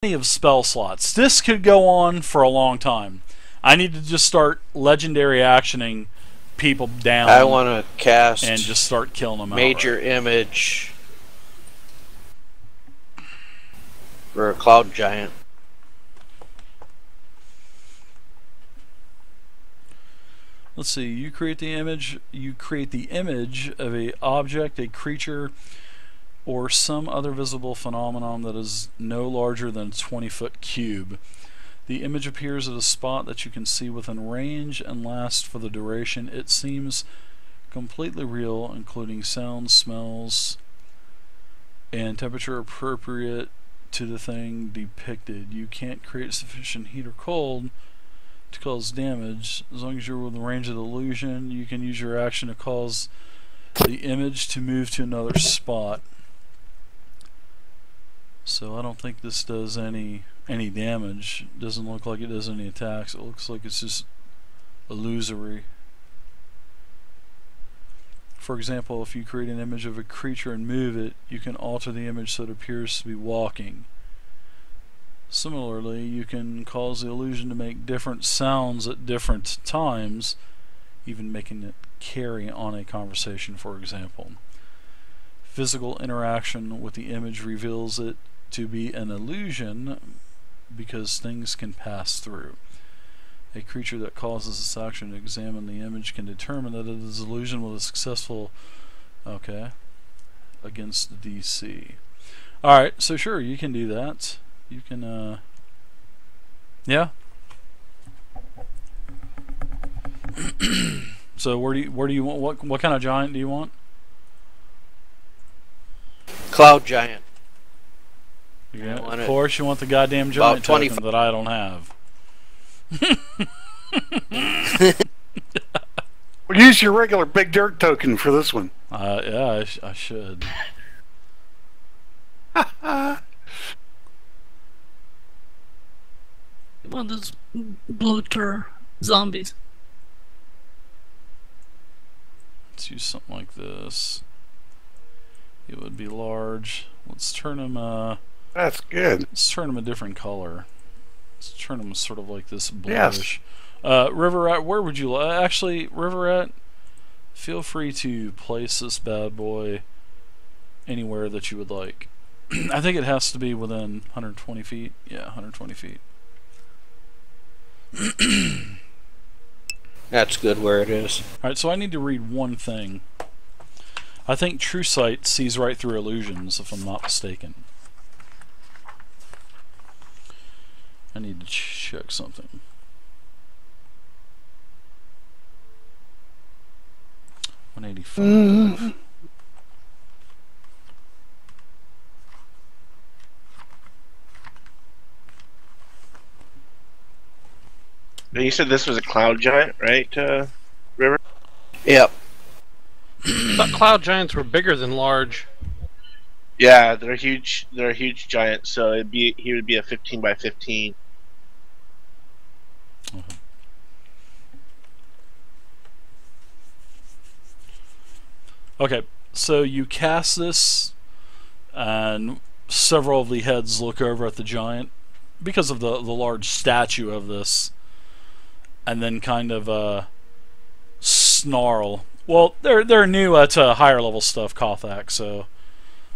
of spell slots. This could go on for a long time. I need to just start legendary actioning people down. I want to cast and just start killing them. Major outright. image for a cloud giant. Let's see. You create the image. You create the image of a object, a creature, or some other visible phenomenon that is no larger than a 20-foot cube. The image appears at a spot that you can see within range and lasts for the duration. It seems completely real, including sounds, smells, and temperature appropriate to the thing depicted. You can't create sufficient heat or cold to cause damage. As long as you're within range of the illusion, you can use your action to cause the image to move to another spot. So I don't think this does any damage. It doesn't look like it does any attacks. It looks like it's just illusory. For example, if you create an image of a creature and move it, you can alter the image so it appears to be walking. Similarly, you can cause the illusion to make different sounds at different times, even making it carry on a conversation, for example. Physical interaction with the image reveals it to be an illusion because things can pass through. A creature that causes this action to examine the image can determine that it is an illusion with a successful against the DC. Alright, so sure, you can do that. You can yeah. So where do you want what kind of giant do you want? Cloud giant. Yeah, of course you want the goddamn giant token that I don't have. Well, use your regular big dirt token for this one. Yeah, I should. Well, those bloater zombies. Let's use something like this. It would be large. Let's turn him. That's good. Let's turn him a different color. Let's turn him sort of like this bluish. Yes. River Rat, where would you actually, River Rat, feel free to place this bad boy anywhere that you would like. I think it has to be within 120 feet. Yeah, 120 feet. That's good where it is. Alright, so I need to read one thing. I think True Sight sees right through illusions, if I'm not mistaken. I need to check something. $185. You said this was a cloud giant, right, River? Yep. I thought cloud giants were bigger than large. Yeah, they're huge. They're a huge giant. So he would be a 15 by 15. Okay, so you cast this, and several of the heads look over at the giant because of the large statue of this, and then kind of snarl. Well, they're new at higher level stuff, Kothak. So,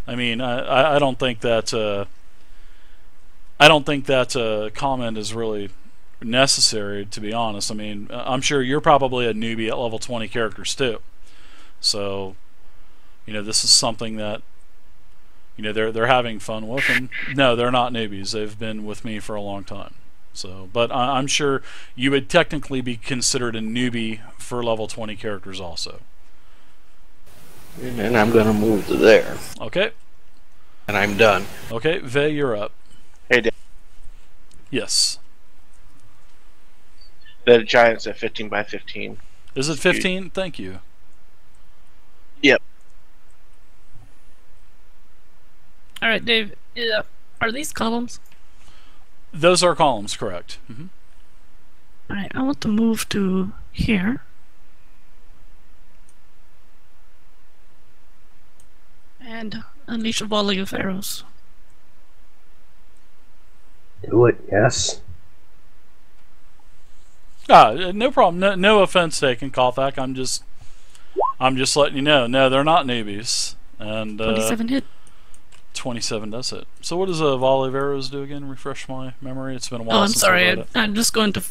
I mean, I don't think that comment is really necessary, to be honest. I mean, I'm sure you're probably a newbie at level 20 characters too. So, you know, this is something that, you know, they're having fun with, and no, they're not newbies. They've been with me for a long time. So, but I'm sure you would technically be considered a newbie for level 20 characters also. And I'm gonna move to there. Okay. And I'm done. Okay, Vey, you're up. Hey, Dan. Yes. The giant's at 15 by 15. Is it 15? Thank you. Yep. Alright, Dave, are these columns? Those are columns, correct. Mm-hmm. Alright, I want to move to here. And unleash a volley of arrows. Do it, yes. No problem. No offense taken, Kolthak. I'm just letting you know. No, they're not newbies. And 27 hit. 27 does it. So what does a volley of arrows do again? Refresh my memory. It's been a while Oh, I'm since sorry. I've read it. I'm just going to.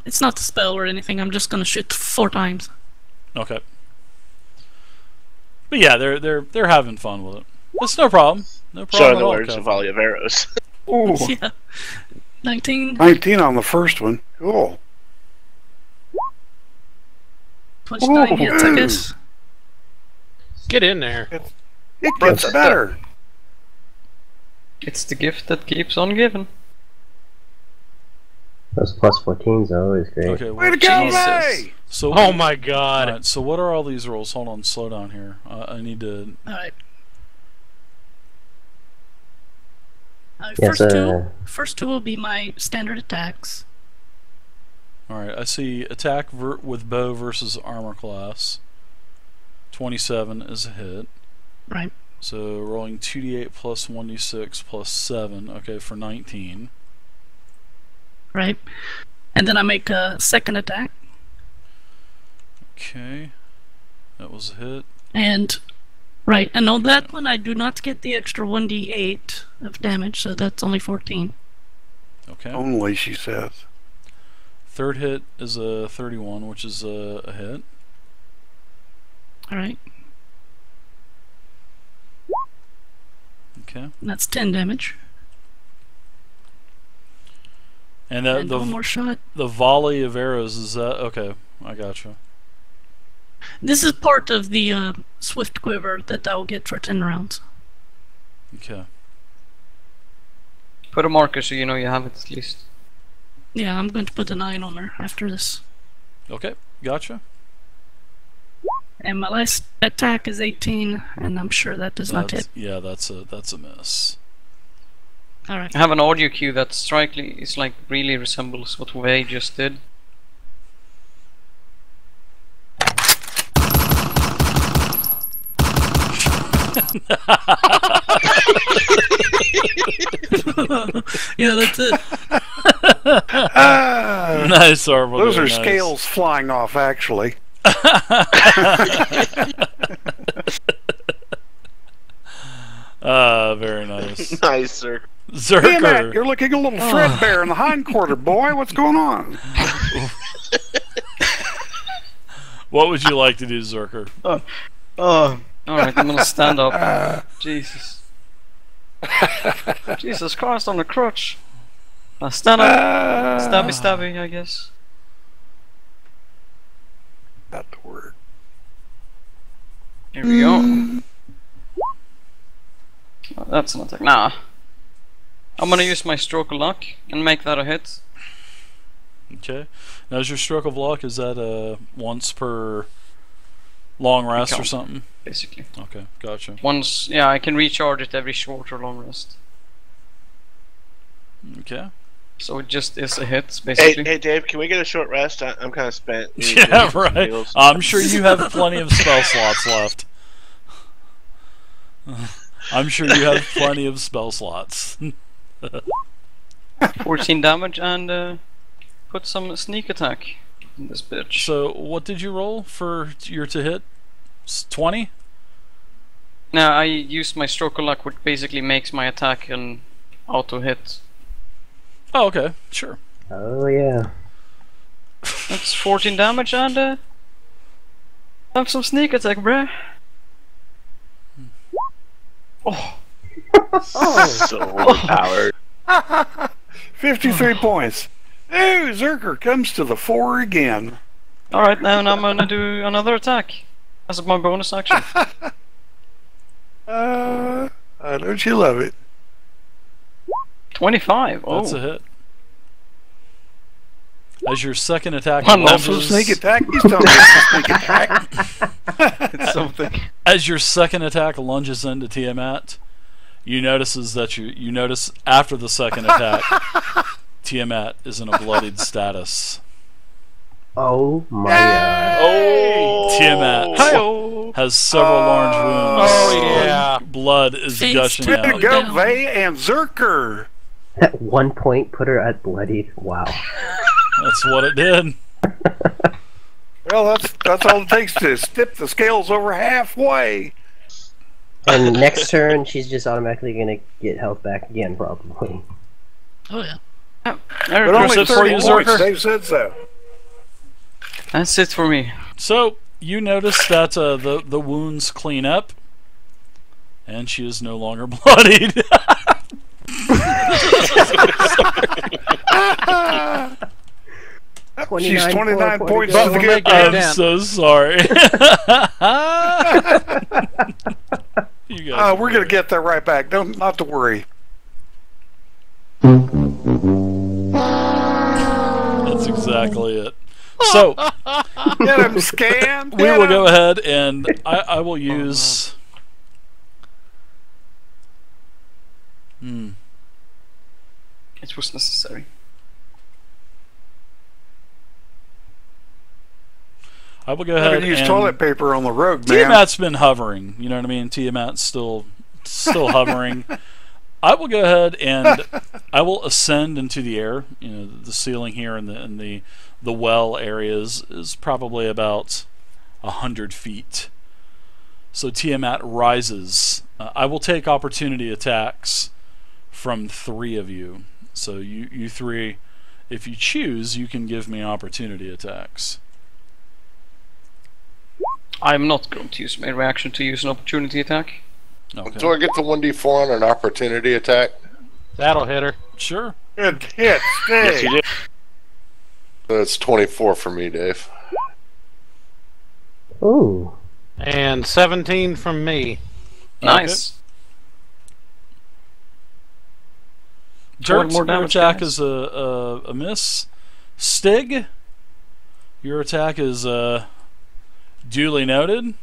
It's not a spell or anything. I'm just going to shoot 4 times. Okay. But yeah, they're having fun with it. It's no problem. No problem So in at other all. words, a Kevin. volley of arrows. Ooh, Yeah. 19, 19 on the first one. Cool. 29 Ooh, hits, I ooh. guess. Get in there. It gets better. It's the gift that keeps on giving. Those plus 14s are always great. Okay. Way Well, to go, Jesus. Ray! so Oh my god. Alright, so what are all these rolls? Hold on, slow down here. I need to. Alright. Yes, First two will be my standard attacks. Alright, I see attack with bow versus armor class. 27 is a hit. Right. So rolling 2d8 plus 1d6 plus 7. Okay, for 19. Right. And then I make a second attack. Okay. That was a hit. And right, and on that one I do not get the extra 1d8 of damage, so that's only 14. Okay. Only, she says. Third hit is a 31, which is a hit. Alright. Okay. And that's 10 damage. And And one more shot. the volley of arrows is that okay? I gotcha. This is part of the Swift Quiver that I'll get for 10 rounds. Okay. Put a marker so you know you have it at least. Yeah, I'm going to put a 9 on her after this. Okay. Gotcha. And my last attack is 18, and I'm sure that does not hit. Yeah, that's a miss. Alright. I have an audio cue that strikingly is like really resembles what Wei just did. Yeah, that's it. Nice, Arvel. Those are nice. scales flying off, actually. Very nice. Nice, sir. Tiamat, Zerker. you're looking a little threadbare in the hindquarter, boy. What's going on? What would you like to do, Zerker? Oh, alright, I'm gonna stand up. Jesus. Jesus Christ, on the crutch. Stand up. Stabby, stabby, I guess. Not the word. Here we go. Oh, that's an attack. Nah. I'm gonna use my stroke of luck and make that a hit. Okay. Now, is your stroke of luck, is that once per long rest or Count. something? Basically. Okay, gotcha. Once, yeah, I can recharge it every short or long rest. Okay. So it just is a hit, Hey, basically. hey, Dave, can we get a short rest? I'm kind of spent. We need Yeah, to get some right. meals. I'm sure you have plenty of spell slots left. I'm sure you have plenty of spell slots. 14 damage and put some sneak attack in this bitch. So, what did you roll for your to hit? 20? Now I use my stroke of luck, which basically makes my attack an auto hit. Oh, okay, sure. Oh, yeah. That's 14 damage and have some sneak attack, bruh. Oh. So overpowered. 53 points. Ooh, Zerker comes to the fore again. Alright, now I'm gonna do another attack. As my bonus action. Don't you love it? 25. Oh. That's a hit. As your second attack Also sneak attack? He's telling me it's a sneak attack. It's something. As your second attack lunges into Tiamat, you notice after the second attack, Tiamat is in a bloodied status. Oh my god. Oh, Tiamat Hi-oh. has several large wounds. Oh, yeah. Blood is Face gushing Way to out. go, down. Vay and Zerker. At 1 point, put her at bloodied. Wow. That's what it did. Well, that's all it takes to tip the scales over halfway. And next turn, she's just automatically gonna get health back again, probably. Oh yeah. But There, only it for 30 you, points. Zerker. Dave said so. that's it for me. So you notice that the wounds clean up, and she is no longer bloodied. She's 29 more points to to go. the good. Yeah. I'm so sorry. You guys We're gonna get that right back. Not to worry. That's exactly it. So Get him scanned. we will go ahead and I will use. It was necessary. I will go I ahead could use and toilet paper on the road, man. Tiamat's been hovering. You know what I mean? Tiamat's still hovering. I will go ahead and I will ascend into the air. You know, the ceiling here in the well areas is probably about 100 feet. So Tiamat rises. I will take opportunity attacks from 3 of you. So you 3, if you choose, you can give me opportunity attacks. I'm not going to use my reaction to use an opportunity attack. Okay. Do I get the 1d4 on an opportunity attack? That'll hit her. Sure. Good hit. Yes, you did. That's 24 for me, Dave. Ooh. And 17 from me. Nice. Jerks, more your damage, attack guys. is a miss. Stig, your attack is duly noted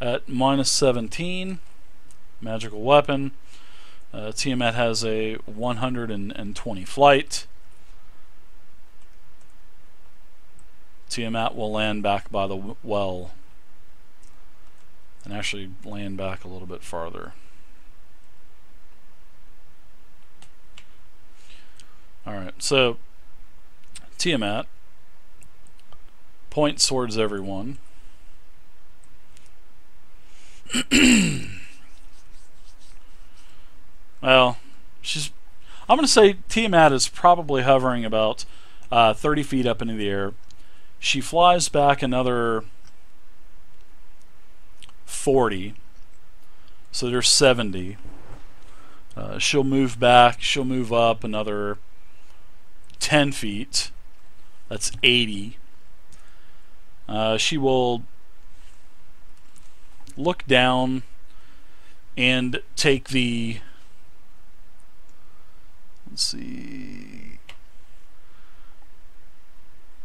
at -17. Magical weapon. Tiamat has a 120 flight. Tiamat will land back by the well. And actually land back a little bit farther. Alright, so Tiamat points towards everyone. Well, I'm going to say Tiamat is probably hovering about 30 feet up into the air. She flies back another 40. So there's 70. She'll move back. She'll move up another 10 feet. That's 80. She will look down and take the... Let's see...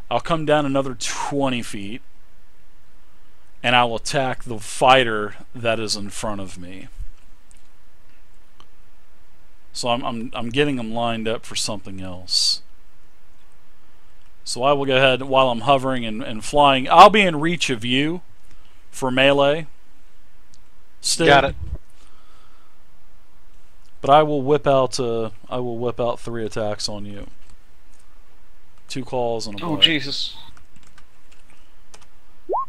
I'll come down another 20 feet and I'll attack the fighter that is in front of me. So I'm getting them lined up for something else. So I will go ahead while I'm hovering and flying. I'll be in reach of you for melee. Still. Got it. But I will whip out 3 attacks on you. 2 calls and a Oh bite. Jesus!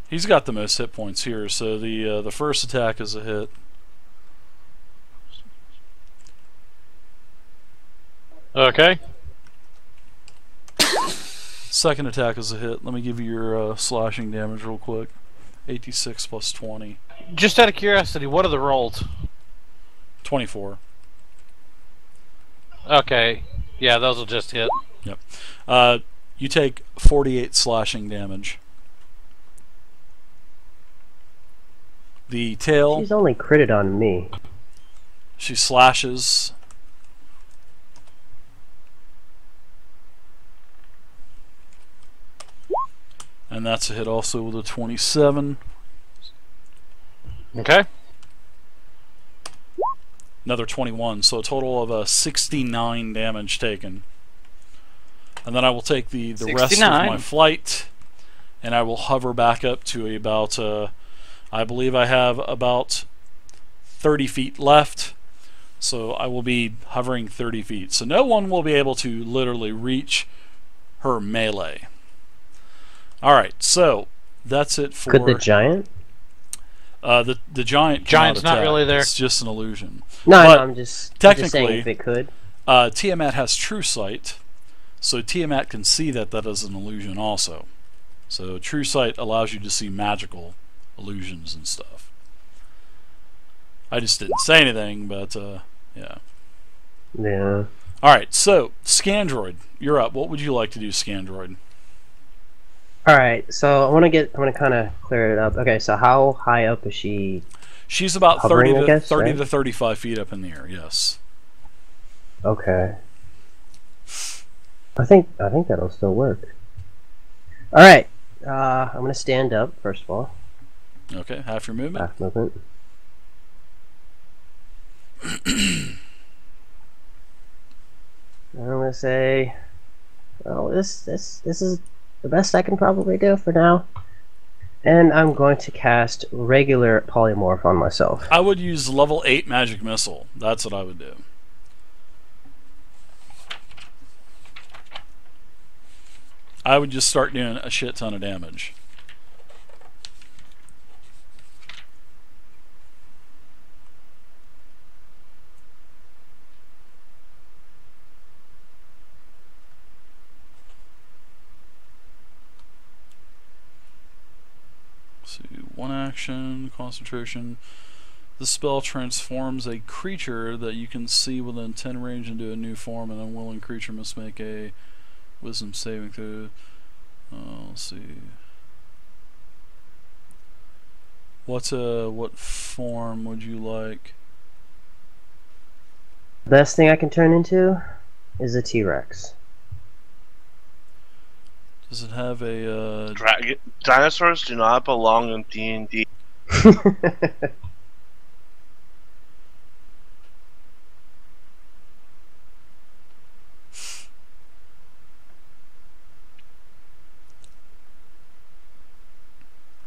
He's got the most hit points here, so the first attack is a hit. Okay. Second attack is a hit. Let me give you your slashing damage real quick. 86 plus 20. Just out of curiosity, what are the rolls? 24. Okay. Yeah, those will just hit. Yep. You take 48 slashing damage. The tail, She's only critted on me. she slashes. And that's a hit also with a 27. Okay. Another 21, so a total of 69 damage taken. And then I will take the rest of 69. my flight, and I will hover back up to about I believe I have about 30 feet left, so I will be hovering 30 feet. So no one will be able to literally reach her melee. Alright, so that's it for... Could the giant? The giant Giant's cannot not attack. really there. It's just an illusion. No, But I'm just technically, saying if it could. Tiamat has true sight, so Tiamat can see that that is an illusion also. So true sight allows you to see magical illusions and stuff. I just didn't say anything, but yeah. Yeah. Alright, so Scandroid, you're up. What would you like to do, Scandroid? Alright, so I want to kind of clear it up. Okay, so how high up is she? She's about Hovering, 30 I to guess, 30 right? to 35 feet up in the air. Yes. Okay. I think that'll still work. Alright, I'm going to stand up, first of all. Okay, half your movement. Half movement. I'm going to say, well, this is the best I can probably do for now. And I'm going to cast regular Polymorph on myself. I would use level 8 magic missile. That's what I would do. I would just start doing a shit ton of damage. So, one action, concentration. This spell transforms a creature that you can see within 10 range into a new form. An unwilling creature must make a wisdom saving throw. Let's see. What form would you like? Best thing I can turn into is a T-Rex. Does it have a Dinosaurs do not belong in D&D.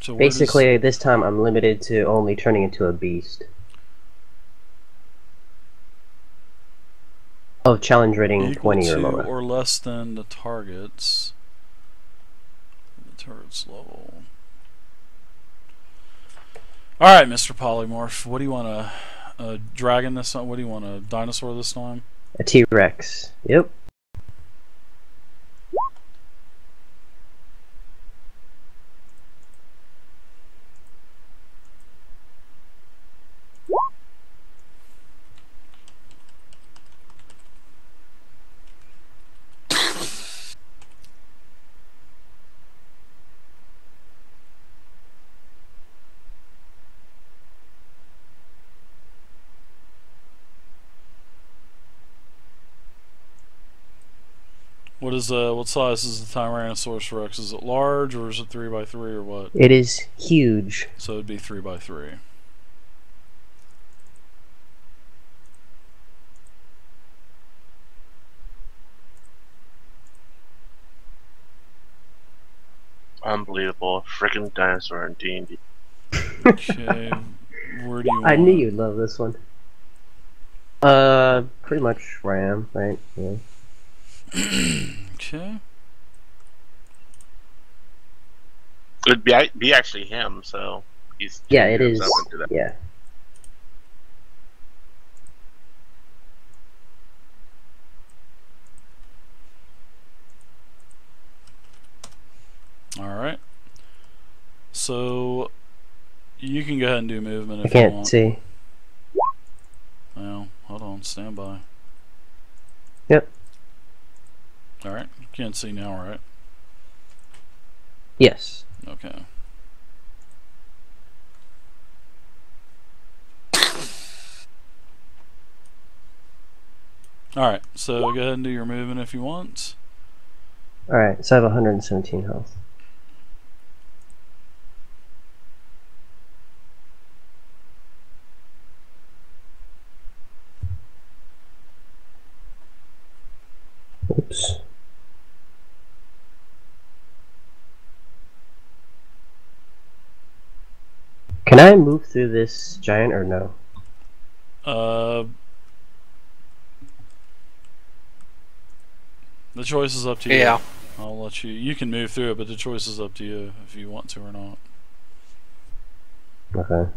So Basically, this time I'm limited to only turning into a beast. Of challenge rating 20 or lower. or less than the target's level. Alright, Mr. Polymorph, what do you want, a dragon this time? What do you want, a dinosaur this time? A T-Rex. Yep. What size is the Tyrannosaurus Rex? Is it large or is it 3x3 or what? It is huge. So it'd be 3x3. Unbelievable. Freaking dinosaur in D&D. Okay, where do you want I knew you'd love this one. Pretty much where I am, right? Yeah. Okay. It'd be actually him, so he's Yeah, it is. into that. Yeah. Alright. So you can go ahead and do movement I if you can't want. see. Well, hold on, stand by. Yep. Alright, you can't see now, right? Yes. Okay. Alright, so go ahead and do your movement if you want. Alright, so I have 117 health. Oops. Can I move through this giant or no? The choice is up to you. Yeah. I'll let you. You can move through it, but the choice is up to you if you want to or not. Okay.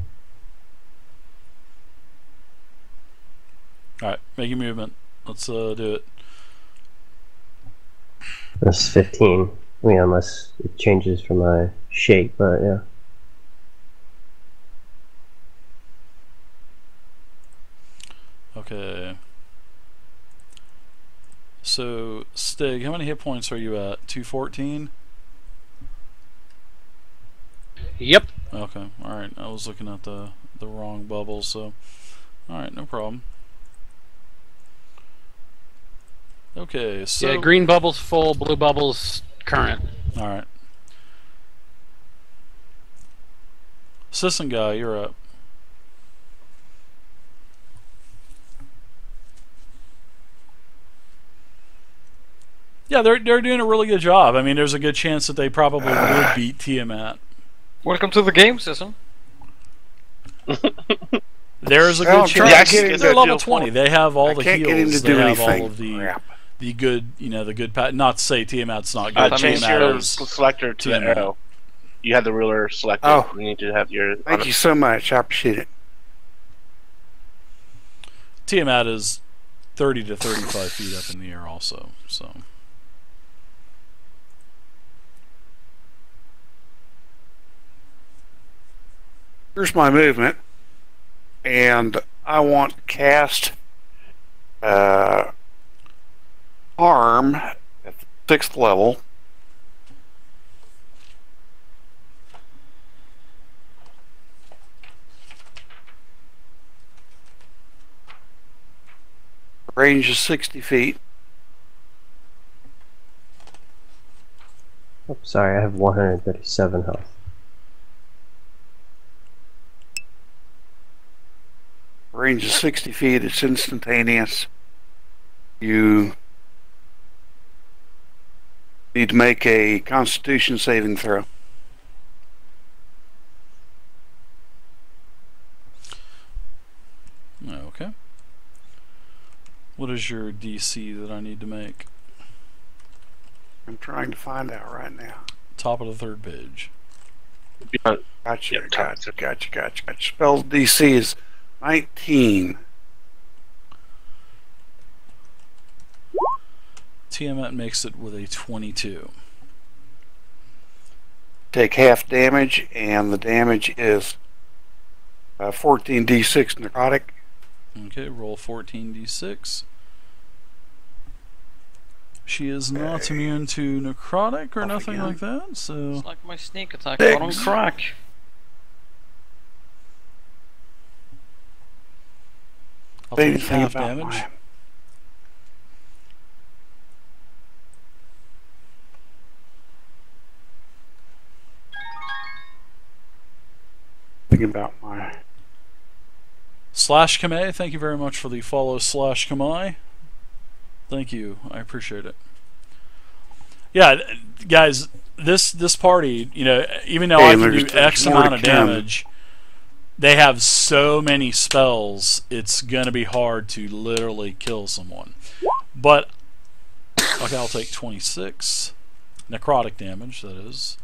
Alright, make your movement. Let's do it. That's 15. I mean, unless it changes from my shape, but yeah. Okay. So, Stig, how many hit points are you at? 214? Yep. Okay, alright. I was looking at the wrong bubble, so... Alright, no problem. Okay, so... Yeah, green bubble's full, blue bubble's current. Alright. Assistant guy, you're up. Yeah, they're doing a really good job. I mean, there's a good chance that they probably would beat Tiamat. Welcome to the game system. There's a Well, good I'm trying chance. to get him They're to level do 20. They have all the can't heals. get him to they do have anything. all of the Crap. good, the good. Not to say Tiamat's not good. Change Tiamat your is selector to the Tiamat. arrow. You have the ruler selected. Oh. You need to have your. Thank you so much. I appreciate it. Tiamat is 30 to 35 feet up in the air, also. So. Here's my movement, and I want to cast arm at the 6th level. Range is 60 feet. Oh, sorry, I have 137 health. Range is 60 feet. It's instantaneous. You need to make a Constitution saving throw. Okay. What is your DC that I need to make? I'm trying to find out right now. Top of the 3rd page. Gotcha, Yep, gotcha. Spell's DC is 19. Tiamat makes it with a 22. Take half damage, and the damage is 14d6 necrotic. Okay, roll 14d6. She is not immune to necrotic or Off nothing again. like that, so... It's like my sneak attack, Six. but on crack. I'll Say take anything half about damage. my- Thinking about my... Slash Kamei, thank you very much for the follow, Slash Kamei. Thank you, I appreciate it. Yeah, guys, this party, you know, even though Hey, I can do there's X more amount to of come. damage, they have so many spells, it's gonna be hard to literally kill someone. But, okay, I'll take 26. Necrotic damage, that is.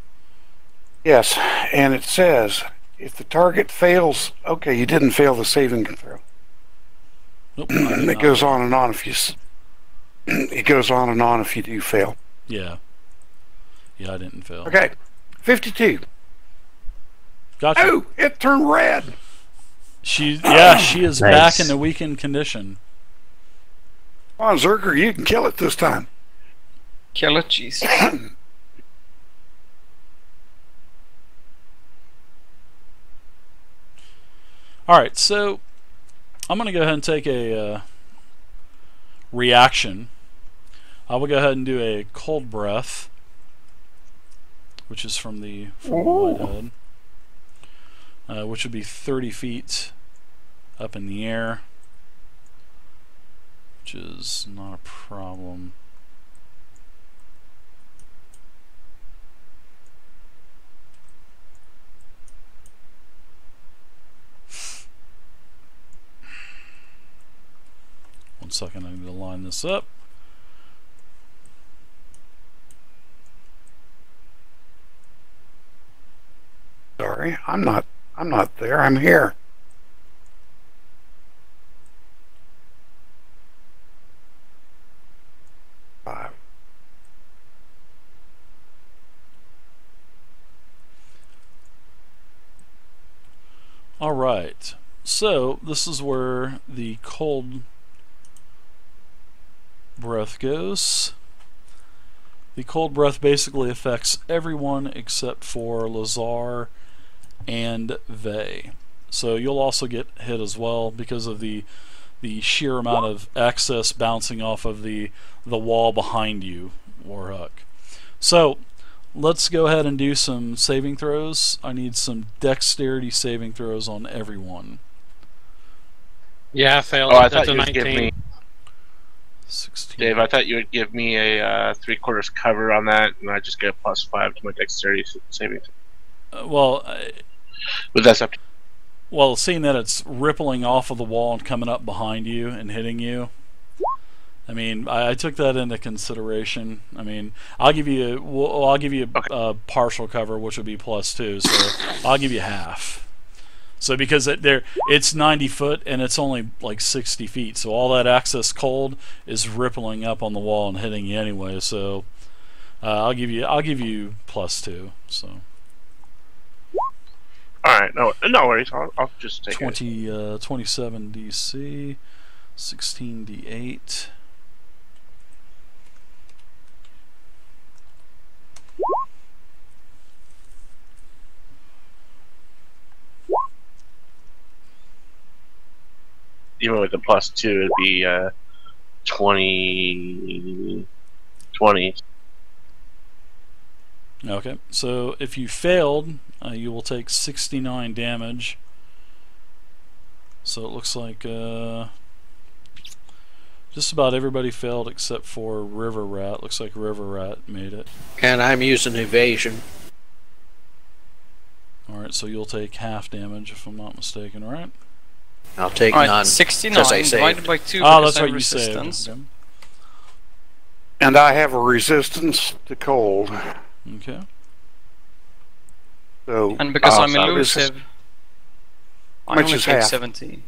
Yes, and it says, if the target fails... Okay, you didn't fail the saving throw. Nope, I did It not. goes on and on if you... It goes on and on if you do fail. Yeah. Yeah, I didn't fail. Okay, 52. Gotcha. Oh, it turned red. She is Nice. back in the weakened condition. Come on, Zerker, you can kill it this time. Kill it, jeez. Alright, so I'm going to go ahead and take a reaction. I will go ahead and do a cold breath, which is from the Whitehead, which would be 30 feet up in the air, which is not a problem. second, I need to line this up. Sorry, I'm not there. I'm here. Five. All right. So this is where the cold breath goes. The cold breath basically affects everyone except for Lazar and Vey. So you'll also get hit as well because of the sheer amount of excess bouncing off of the wall behind you, Warhuck. So let's go ahead and do some saving throws. I need some dexterity saving throws on everyone. Yeah, I failed. Oh, I That's thought a you would give 19. me, 16. Dave. I thought you would give me a 3/4 cover on that, and I just get a +5 to my dexterity saving. But that's up to Well, seeing that it's rippling off of the wall and coming up behind you and hitting you, I mean, I took that into consideration. I mean, I'll give you a partial cover, which would be +2, so I'll give you half. So because it's 90 foot and it's only like 60 feet, so all that excess cold is rippling up on the wall and hitting you anyway. So I'll give you +2. So. all right. No worries. I'll just take 27 DC, 16 D8. Even with the +2, it'd be 20. Okay, so if you failed, you will take 69 damage. So it looks like just about everybody failed except for River Rat. Looks like River Rat made it. And I'm using evasion. Alright, so you'll take half damage if I'm not mistaken, right? I'll take Alright, none. 69 'cause I saved. divided by 2 Oh, because that's I right, have you saved. resistance. Okay. And I have a resistance to cold. Okay. So And because I'm so this is- elusive, I much only is take half? 17.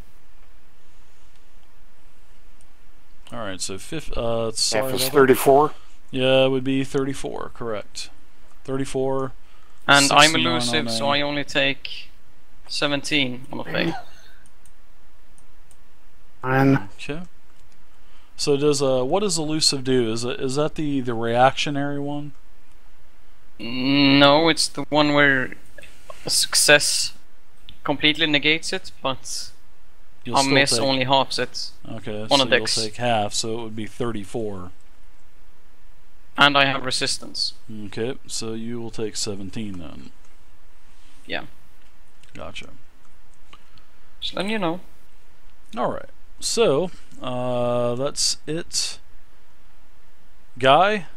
Alright, so sorry half is about that. 34. Yeah, it would be 34, correct. 34. And I'm 69 elusive, on so I only take 17 on a fake. And Okay. So does what does elusive do? Is that the reactionary one? No, it's the one where a success completely negates it, but You'll a still miss take- only halves it. Okay, on so a you'll dex. take half, so it would be 34. And I have resistance. Okay, so you will take 17 then. Yeah. Gotcha. Just letting you know. Alright, so that's it. Guy?